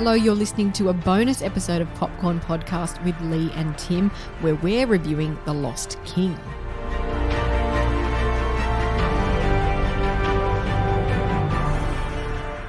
Hello, you're listening to a bonus episode of Popcorn Podcast with Leigh and Tim, where we're reviewing The Lost King.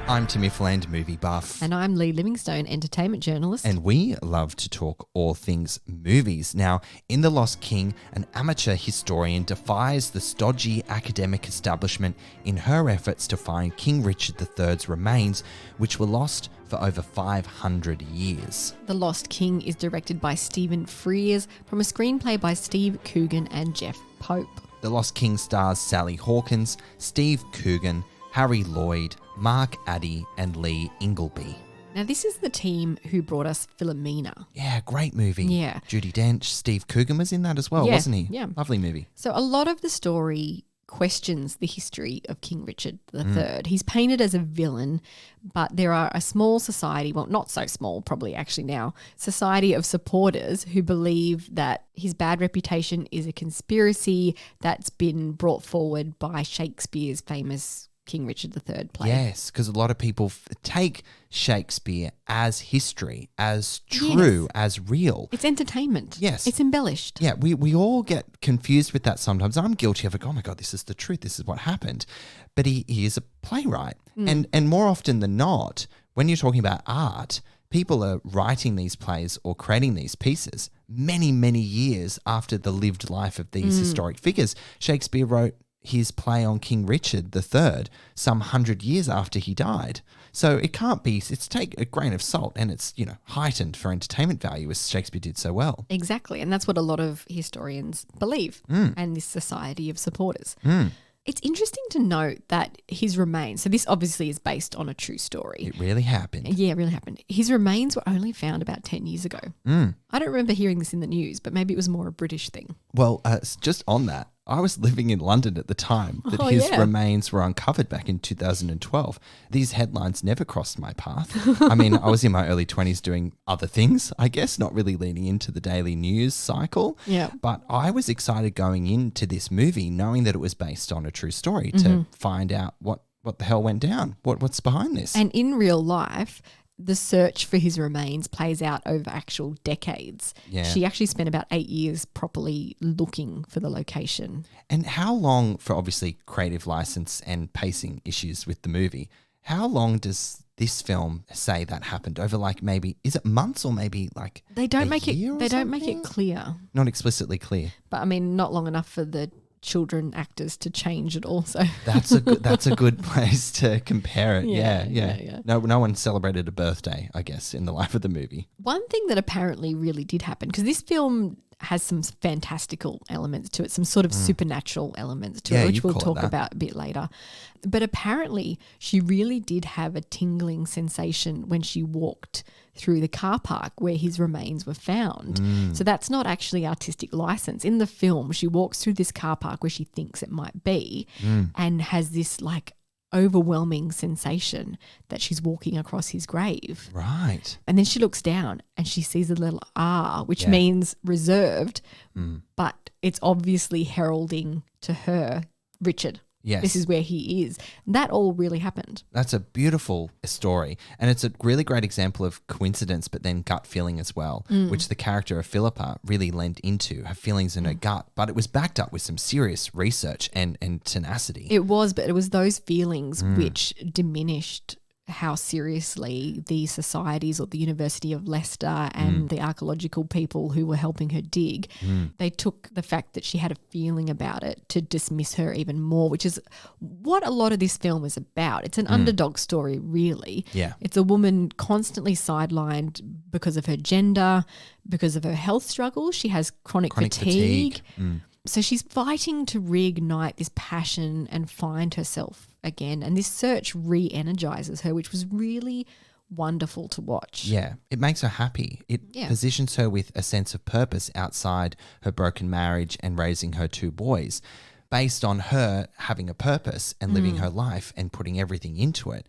I'm Timmy Fland, movie buff. And I'm Leigh Livingstone, entertainment journalist. And we love to talk all things movies. Now, in The Lost King, an amateur historian defies the stodgy academic establishment in her efforts to find King Richard III's remains, which were lost for over 500 years. The Lost King is directed by Steven Frears from a screenplay by Steve Coogan and Jeff Pope. The Lost King stars Sally Hawkins, Steve Coogan, Harry Lloyd, Mark Addy, and Lee Ingleby. Now, this is the team who brought us Philomena. Yeah, great movie. Yeah. Judi Dench, Steve Coogan was in that as well, wasn't he? Yeah. Lovely movie. So a lot of the story questions the history of King Richard III. He's painted as a villain, but there are a small society, well, not so small probably actually now, society of supporters who believe that his bad reputation is a conspiracy that's been brought forward by Shakespeare's famous King Richard III play. Yes, because a lot of people take Shakespeare as history, as true, as real. It's entertainment. Yes. It's embellished. Yeah, we all get confused with that sometimes. I'm guilty of it. Oh my God, this is the truth. This is what happened. But he is a playwright. And more often than not, when you're talking about art, people are writing these plays or creating these pieces many, many years after the lived life of these historic figures. Shakespeare wrote his play on King Richard III some 100 years after he died. So it can't be, it's take a grain of salt, and it's, heightened for entertainment value as Shakespeare did so well. Exactly. And that's what a lot of historians believe and this society of supporters. It's interesting to note that his remains, so this obviously is based on a true story. It really happened. Yeah, it really happened. His remains were only found about 10 years ago. I don't remember hearing this in the news, but maybe it was more a British thing. Well, just on that, I was living in London at the time that his remains were uncovered back in 2012. These headlines never crossed my path. I mean, I was in my early 20s doing other things, I guess, not really leaning into the daily news cycle. Yeah. But I was excited going into this movie knowing that it was based on a true story to find out what the hell went down, what's behind this. And in real life, the search for his remains plays out over actual decades. Yeah. She actually spent about 8 years properly looking for the location. And how long, for obviously creative license and pacing issues with the movie, how long does this film say that happened? Over maybe, is it months or maybe They don't make something? it clear. Not explicitly clear. But I mean, not long enough for the children actors to change it also. That's a good place to compare it. Yeah. No one celebrated a birthday, I guess, in the life of the movie. One thing that apparently really did happen, because this film has some fantastical elements to it, some sort of supernatural elements to it, which we'll talk about a bit later. But apparently she really did have a tingling sensation when she walked through the car park where his remains were found. So that's not actually artistic license. In the film, she walks through this car park where she thinks it might be and has this overwhelming sensation that she's walking across his grave. Right. And then she looks down and she sees a little R, which means reserved, but it's obviously heralding to her, Richard. Yes. This is where he is. That all really happened. That's a beautiful story. And it's a really great example of coincidence, but then gut feeling as well, which the character of Philippa really lent into, her feelings in her gut. But it was backed up with some serious research and tenacity. It was, but it was those feelings which diminished how seriously the societies or the University of Leicester and the archaeological people who were helping her dig, they took the fact that she had a feeling about it to dismiss her even more, which is what a lot of this film is about. It's an underdog story, really. Yeah. It's a woman constantly sidelined because of her gender, because of her health struggles. She has chronic fatigue. So she's fighting to reignite this passion and find herself again. And this search re-energizes her, which was really wonderful to watch. Yeah, it makes her happy. It positions her with a sense of purpose outside her broken marriage and raising her 2 boys, based on her having a purpose and living her life and putting everything into it.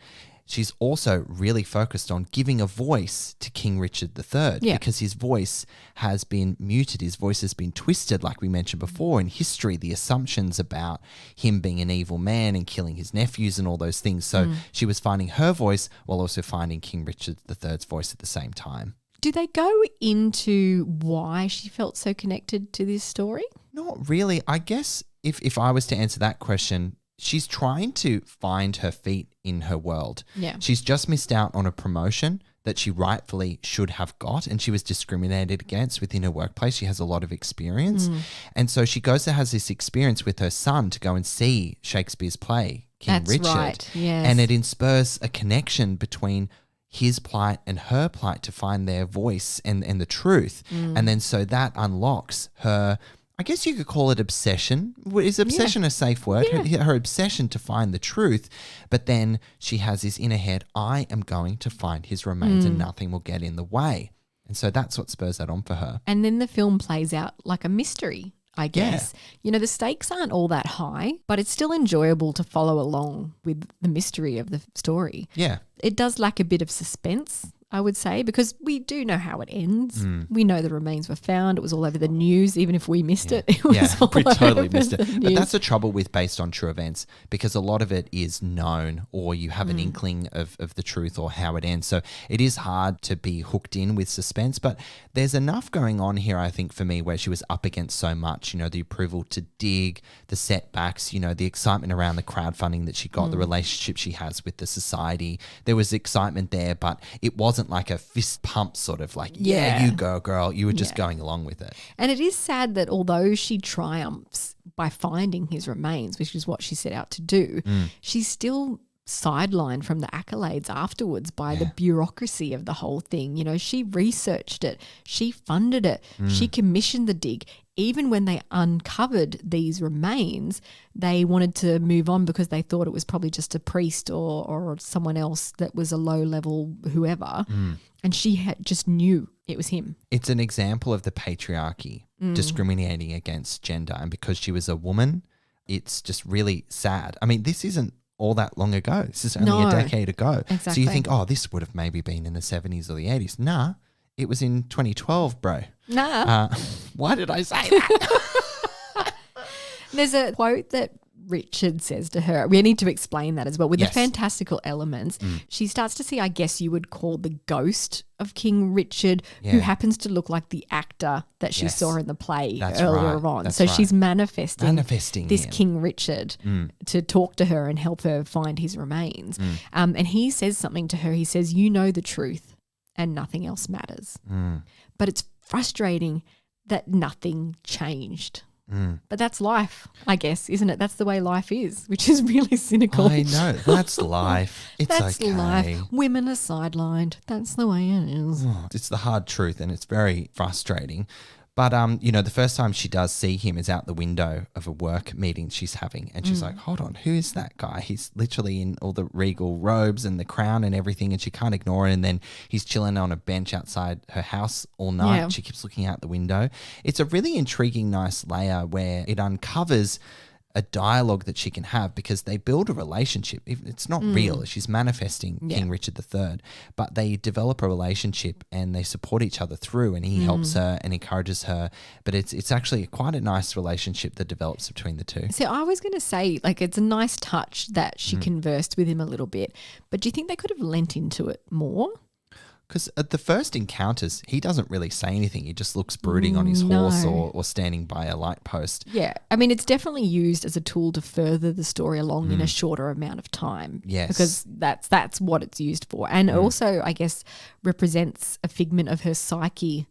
she's also really focused on giving a voice to King Richard III because his voice has been muted. His voice has been twisted, like we mentioned before, in history, the assumptions about him being an evil man and killing his nephews and all those things. So she was finding her voice while also finding King Richard III's voice at the same time. Do they go into why she felt so connected to this story? Not really. I guess if I was to answer that question, she's trying to find her feet in her world. Yeah. She's just missed out on a promotion that she rightfully should have got, and she was discriminated against within her workplace. She has a lot of experience. And so she goes and has this experience with her son to go and see Shakespeare's play, King Richard. That's right, yes. And it inspires a connection between his plight and her plight to find their voice and the truth. And then so that unlocks her, I guess you could call it obsession. Is obsession a safe word? Yeah. Her obsession to find the truth. But then she has this inner head, I am going to find his remains and nothing will get in the way. And so that's what spurs that on for her. And then the film plays out like a mystery, I guess. You know, the stakes aren't all that high, but it's still enjoyable to follow along with the mystery of the story. Yeah. It does lack a bit of suspense, I would say, because we do know how it ends. We know the remains were found. It was all over the news. Even if we missed it, it was all we totally over missed it. the But news. that's the trouble with based on true events, because a lot of it is known or you have an inkling of the truth or how it ends. So it is hard to be hooked in with suspense, but there's enough going on here, I think, for me, where she was up against so much, you know, the approval to dig, the setbacks, you know, the excitement around the crowdfunding that she got, the relationship she has with the society. There was excitement there, but it wasn't like a fist pump sort of like, you go, girl. You were just going along with it. And it is sad that although she triumphs by finding his remains, which is what she set out to do, she's still sidelined from the accolades afterwards by the bureaucracy of the whole thing. You know, she researched it, she funded it, she commissioned the dig. Even when they uncovered these remains, they wanted to move on because they thought it was probably just a priest or someone else that was a low-level whoever. And she just knew it was him. It's an example of the patriarchy discriminating against gender. And because she was a woman, it's just really sad. I mean, this isn't all that long ago. This is only a decade ago. Exactly. So you think, oh, this would have maybe been in the 70s or the 80s. Nah, it was in 2012, bro. Nah. Why did I say that? There's a quote that Richard says to her. We need to explain that as well. With the fantastical elements, she starts to see, I guess you would call, the ghost of King Richard, who happens to look like the actor that she saw in the play earlier on. So she's manifesting this him. King Richard to talk to her and help her find his remains. And he says something to her. He says, you know the truth and nothing else matters. But it's frustrating that nothing changed. But that's life, I guess, isn't it? That's the way life is, which is really cynical. I know. That's life. It's that's okay. Life. Women are sidelined. That's the way it is. It's the hard truth, and it's very frustrating. But, you know, the first time she does see him is out the window of a work meeting she's having. And she's like, hold on, who is that guy? He's literally in all the regal robes and the crown and everything. And she can't ignore it. And then he's chilling on a bench outside her house all night. Yeah. She keeps looking out the window. It's a really intriguing, nice layer where it uncovers a dialogue that she can have because they build a relationship. It's not real. She's manifesting King Richard III, but they develop a relationship and they support each other through, and he helps her and encourages her. But it's actually quite a nice relationship that develops between the two. So I was going to say, like, it's a nice touch that she conversed with him a little bit, but do you think they could have lent into it more? Because at the first encounters, he doesn't really say anything. He just looks brooding on his horse or standing by a light post. Yeah. I mean, it's definitely used as a tool to further the story along in a shorter amount of time. Yes. Because that's what it's used for. And also, I guess, represents a figment of her psyche.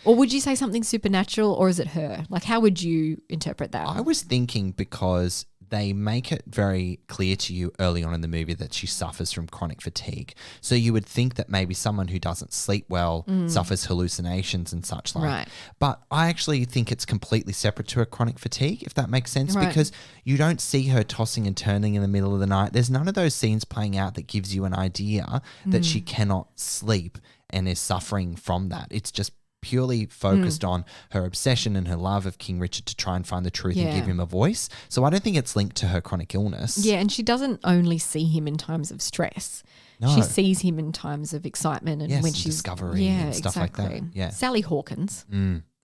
Or would you say something supernatural, or is it her? Like, how would you interpret that? I was thinking because they make it very clear to you early on in the movie that she suffers from chronic fatigue. So you would think that maybe someone who doesn't sleep well suffers hallucinations and such like. Right. But I actually think it's completely separate to her chronic fatigue, if that makes sense, Right. because you don't see her tossing and turning in the middle of the night. There's none of those scenes playing out that gives you an idea that she cannot sleep and is suffering from that. It's just purely focused on her obsession and her love of King Richard to try and find the truth and give him a voice. So I don't think it's linked to her chronic illness. Yeah, and she doesn't only see him in times of stress. No. She sees him in times of excitement and when she's discovery and stuff like that. Yeah. Sally Hawkins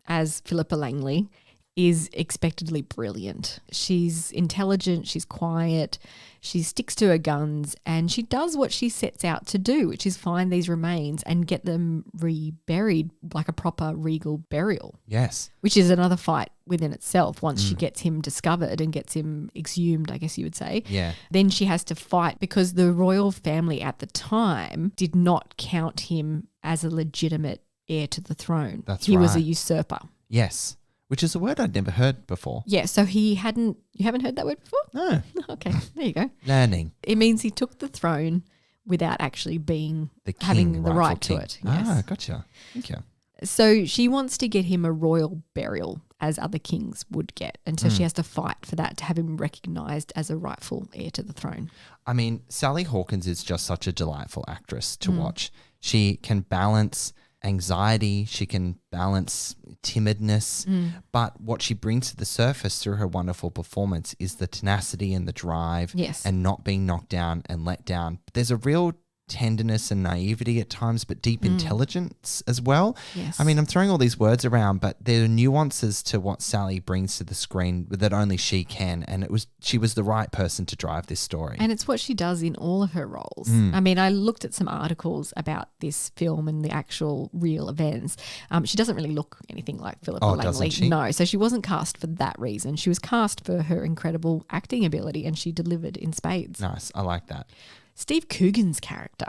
as Philippa Langley is expectedly brilliant. She's intelligent, she's quiet, she sticks to her guns, and she does what she sets out to do, which is find these remains and get them reburied like a proper regal burial. Yes. Which is another fight within itself once she gets him discovered and gets him exhumed, I guess you would say. Yeah. Then she has to fight because the royal family at the time did not count him as a legitimate heir to the throne. He was a usurper. Yes. Which is a word I'd never heard before. Yeah, so you haven't heard that word before? No. Okay, there you go. Learning. It means he took the throne without actually being having the right to it. Yes. Ah, gotcha. Thank you. So she wants to get him a royal burial as other kings would get. And so she has to fight for that, to have him recognised as a rightful heir to the throne. I mean, Sally Hawkins is just such a delightful actress to watch. She can balance anxiety, she can balance timidness, but what she brings to the surface through her wonderful performance is the tenacity and the drive and not being knocked down and let down. There's a real tenderness and naivety at times, but deep intelligence as well. Yes. I mean, I'm throwing all these words around, but there are nuances to what Sally brings to the screen that only she can, and she was the right person to drive this story. And it's what she does in all of her roles. I mean, I looked at some articles about this film and the actual real events. She doesn't really look anything like Philippa Langley. Doesn't she? No, so she wasn't cast for that reason. She was cast for her incredible acting ability, and she delivered in spades. Nice. I like that. Steve Coogan's character.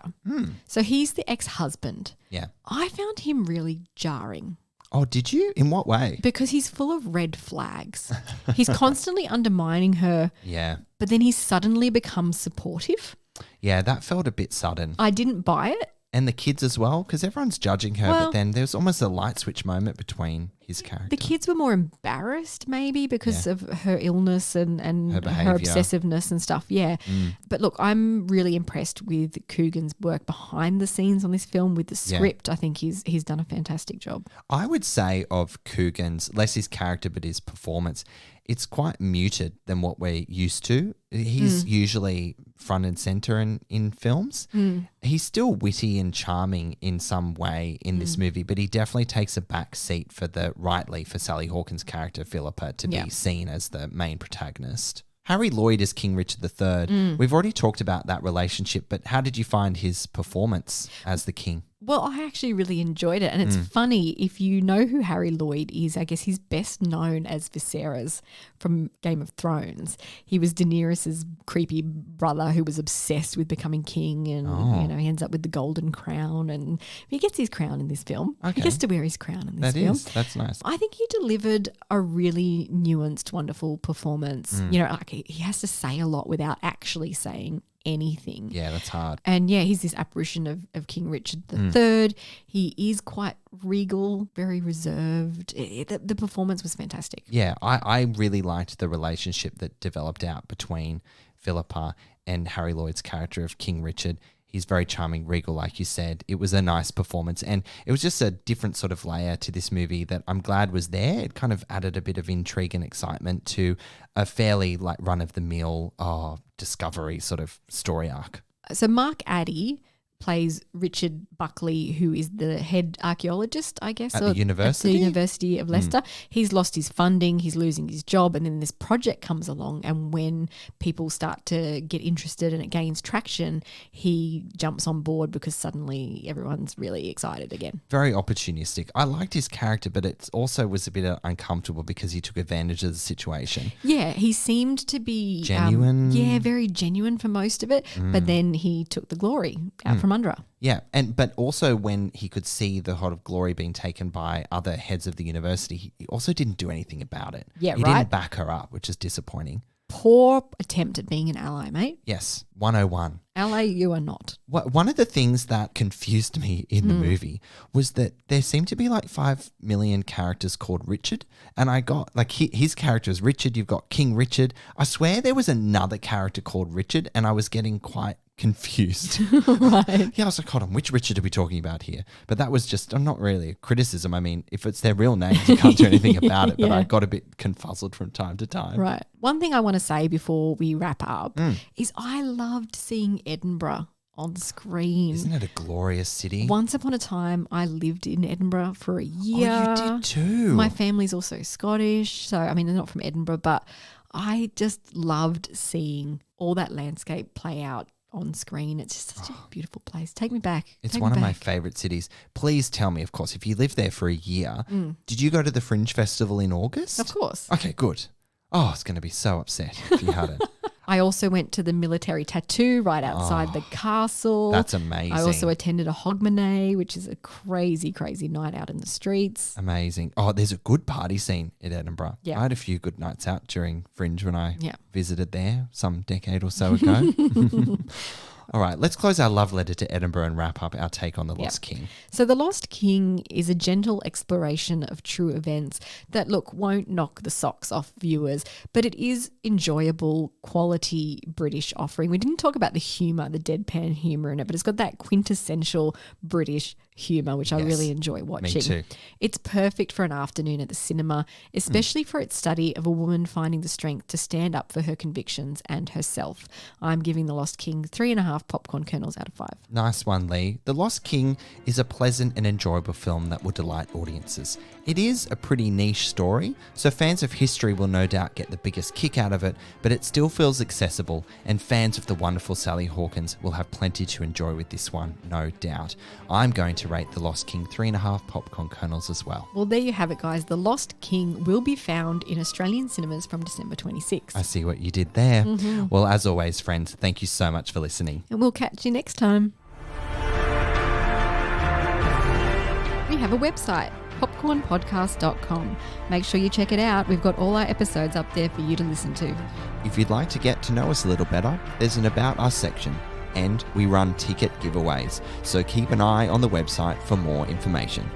So he's the ex-husband. Yeah. I found him really jarring. Oh, did you? In what way? Because he's full of red flags. He's constantly undermining her. Yeah. But then he suddenly becomes supportive. Yeah, that felt a bit sudden. I didn't buy it. And the kids as well, because everyone's judging her, but then there's almost a light switch moment between his character. The kids were more embarrassed maybe because of her illness and her obsessiveness and stuff. Yeah. But look, I'm really impressed with Coogan's work behind the scenes on this film with the script. I think he's done a fantastic job. I would say of Coogan's, less his character but his performance, it's quite muted than what we're used to. He's usually front and center in films. He's still witty and charming in some way in this movie, but he definitely takes a back seat for Sally Hawkins' character, Philippa, to be seen as the main protagonist. Harry Lloyd as King Richard III. We've already talked about that relationship, but how did you find his performance as the king? Well, I actually really enjoyed it. And it's funny, if you know who Harry Lloyd is, I guess he's best known as Viserys from Game of Thrones. He was Daenerys' creepy brother who was obsessed with becoming king, and he ends up with the golden crown, and he gets his crown in this film. Okay. He gets to wear his crown in this film. That's nice. I think he delivered a really nuanced, wonderful performance. Like he has to say a lot without actually saying anything. Yeah, that's hard. And he's this apparition of King Richard III. He is quite regal, very reserved. The performance was fantastic. Yeah, I really liked the relationship that developed out between Philippa and Harry Lloyd's character of King Richard. He's very charming, regal, like you said. It was a nice performance, and it was just a different sort of layer to this movie that I'm glad was there. It kind of added a bit of intrigue and excitement to a fairly like run-of-the-mill discovery sort of story arc. So Mark Addy plays Richard Buckley, who is the head archaeologist, I guess. At the university? At the University of Leicester. He's lost his funding, he's losing his job, and then this project comes along, and when people start to get interested and it gains traction, he jumps on board because suddenly everyone's really excited again. Very opportunistic. I liked his character, but it also was a bit uncomfortable because he took advantage of the situation. Yeah, he seemed to be... genuine? Very genuine for most of it, but then he took the glory out from under her. Yeah, but also when he could see the hot of glory being taken by other heads of the university, he also didn't do anything about it. Yeah, he didn't back her up, which is disappointing. Poor attempt at being an ally, mate. Yes, 101. Ally, you are not. One of the things that confused me in the movie was that there seemed to be like 5 million characters called Richard, and I got like his character is Richard, you've got King Richard. I swear there was another character called Richard, and I was getting quite confused. Right. Yeah, I was like, hold on, which Richard are we talking about here? But that was just not really a criticism. I mean, if it's their real names, you can't do anything about it. But I got a bit confuzzled from time to time. Right. One thing I want to say before we wrap up is I loved seeing Edinburgh on screen. Isn't it a glorious city? Once upon a time, I lived in Edinburgh for a year. Oh, you did too. My family's also Scottish. So, I mean, they're not from Edinburgh, but I just loved seeing all that landscape play out on screen. It's just such a beautiful place. Take me back. It's one of my favourite cities. Please tell me, of course, if you lived there for a year, did you go to the Fringe Festival in August? Of course. Okay, good. Oh, I was going to be so upset if you hadn't. I also went to the military tattoo right outside the castle. That's amazing. I also attended a hogmanay, which is a crazy, crazy night out in the streets. Amazing. Oh, there's a good party scene in Edinburgh. Yeah. I had a few good nights out during Fringe when I visited there some decade or so ago. All right, let's close our love letter to Edinburgh and wrap up our take on The Lost King. So The Lost King is a gentle exploration of true events that, look, won't knock the socks off viewers, but it is enjoyable, quality British offering. We didn't talk about the humour, the deadpan humour in it, but it's got that quintessential British humour, which I really enjoy watching. Me too. It's perfect for an afternoon at the cinema, especially for its study of a woman finding the strength to stand up for her convictions and herself. I'm giving The Lost King 3.5 popcorn kernels out of 5. Nice one, Leigh. The Lost King is a pleasant and enjoyable film that will delight audiences. It is a pretty niche story, so fans of history will no doubt get the biggest kick out of it, but it still feels accessible, and fans of the wonderful Sally Hawkins will have plenty to enjoy with this one, no doubt. I'm going to rate The Lost King 3.5 popcorn kernels as well. Well, there you have it, guys. The Lost King will be found in Australian cinemas from December 26th. I see what you did there. Well, as always, friends, thank you so much for listening. And we'll catch you next time. We have a website, popcornpodcast.com. Make sure you check it out. We've got all our episodes up there for you to listen to. If you'd like to get to know us a little better, there's an About Us section, and we run ticket giveaways, so keep an eye on the website for more information.